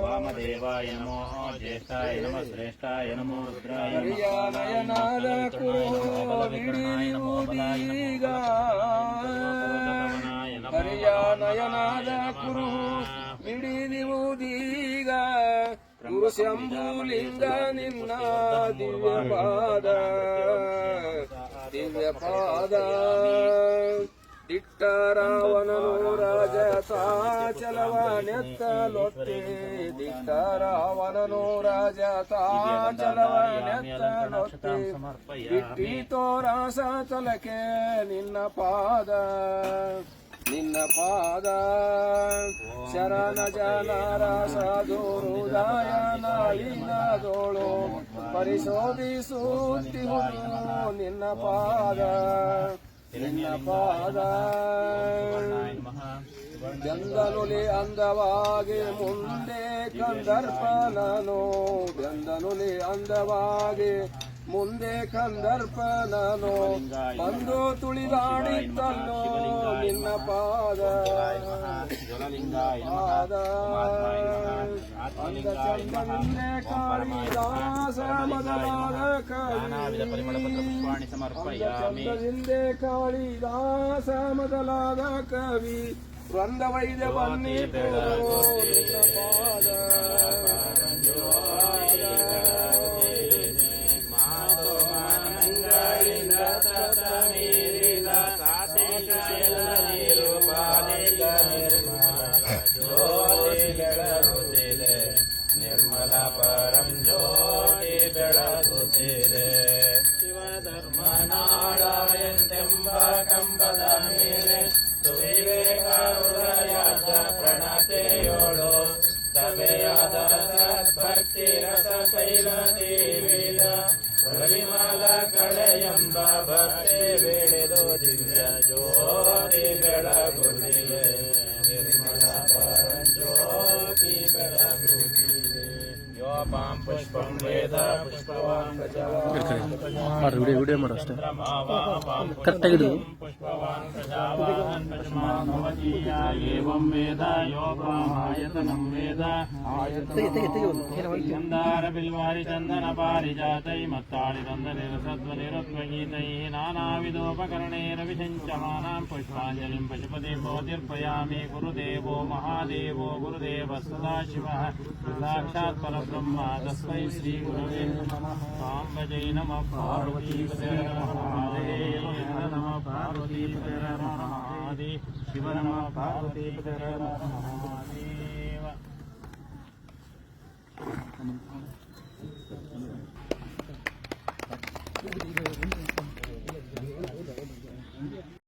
ವಾಮದೇವಾಯ ನಮೋ ಜ್ಯೇಷ್ಠಾಯ ನಮಃ ಶ್ರೇಷ್ಠಾಯ ನಮೋ ರುದ್ರಾಯ ನಯನಾದ ಕುರು ವಿಡಿಯುವುದೀಗ ಹರಿಯ ನಯನಾದ ಕುರು ವಿಡಿಯುವುದೀಗ ಗುರು ಶಂಭುಲಿಂಗ ನಿನ್ನ ದಿವ್ಯ ಪಾದ ದಿಟ್ಟ ರಾವಣನು ರಾಜ ತಾಚಲವ ನೆತ್ತಲೊತ್ತೆ ದಿಟ್ಟ ರಾವಣನು ರಾಜ ತಾಚಲವ ನೆತ್ತಲೊತ್ತೆ ಬಿಟ್ಟಿ ತೋರಾಸ ತಲಕೆ ನಿನ್ನ ಪಾದ ಶರಣ ಜನರ ಸಾಧು ಹೃದಯ ನಾಯಿನದೋಳು ಪರಿಶೋಧಿಸುತ್ತಿಹುದು ನಿನ್ನ ಪಾದ ಗಂಧನುಲಿ ಅಂದವಾಗಿ ಮುಂದೆ ಕಂದರ್ಪನನು ಗಂಧನುಲಿ ಅಂದವಾಗಿ ಮುಂದೆ ಕಂದರ್ಪನನು ಬಂದು ತುಳಿದಾಡಿದ್ದನ್ನು ನಿನ್ನ ಪಾದ ಅಂದ ಚಂದನಿಂದೆ ಕಾಳಿದಾಸ ಮೊದಲಾದ ಚಂದದಿಂದೆ ಕಾಳಿದಾಸ ಮೊದಲಾದ ಕವಿ ವೃಂದ ವೈದ್ಯ ಬನ್ನಿ ನಿನ್ನ ಪಾದ ನಿರ್ಮಲ ಪರಂ ಜ್ಯೋತಿ ಬೆಳಗುತ್ತಿದೆ ಶಿವಧರ್ಮ ನಾಳಾಯಂತೆಂಬ ಕಂಬದ ಮೇಲೆ ಸುವಿವೇಕ ಹೃದಯದ ಪ್ರಣತೆಯೋಳು ಸಭೆಯಾದ ಸದ್ಭಕ್ತಿ ರಸ ಶೈಲ ದೇವಿದ ಪ್ರವಿಮಲ ಕಳೆಯಂಬ ಭಕ್ತಿ ಬೆಳೆದು ದಿವ್ಯ ಜ್ಯೋತಿ ಬೆಳಗುತ್ತಿದೆ ನಿರ್ಮಲ ಪರಂ ಜ್ಯೋತಿ ಬೆಳಗುತ್ತಿದೆ ಯೋಪಾಂ ಪುಷ್ಪಂ ವೇದ ಪುಷ್ಪವಾನ್ ವಿಡಿಯೋ ಮಾಡೋ ಅಷ್ಟೇ ಕರೆಕ್ಟಾಗಿಡು ಪುಷ್ಪವಾನ್ ಪ್ರಜಾವಾನ್ ಪುಷ್ಮಾನ್ ಭವತೀಯ ಏವಂ ವೇದ ಯೋಪಾಮಾಯತನಂ ವೇದ ಚಂದಾರ ಬಿಲ್ವಾರಿ ಚಂದನ ಪಾರಿಜಾತೈ ಮತ್ತಾಳಿ ದಂದನಿರಸಧ್ವನಿರತ್ವಗೀತೈ ನಾನಾವಿಧೋಪಕರಣೈರವಿಷಂಚಮಾನಾಂ ಪುಷ್ಪಾಂಜಲಿಂ ಪಶುಪತಿ ಭವತಿರ್ಪಯಾಮಿ ಗುರುದೇವೋ ಮಹಾದೇವೋ ಗುರುದೇವ ಸದಾಶಿವಃ ಸಾಕ್ಷಾತ್ ಪರಬ್ರಹ್ಮ ತಸ್ಮೈ ಶ್ರೀ ಗುರವೇ ನಮಃ ಸಾಂಬಜೈ ನಮಃ ಪಾರ್ವತೀಪತೆ ನಮಃ ಮಹಾದೇವ ನಮಃ ಪಾರ್ವತೀಪತೆ ನಮಃ ಮಹಾದೇವ ಶಿವ ನಮಃ ಪಾರ್ವತೀಪತೆ ನಮಃ ಮಹಾದೇವ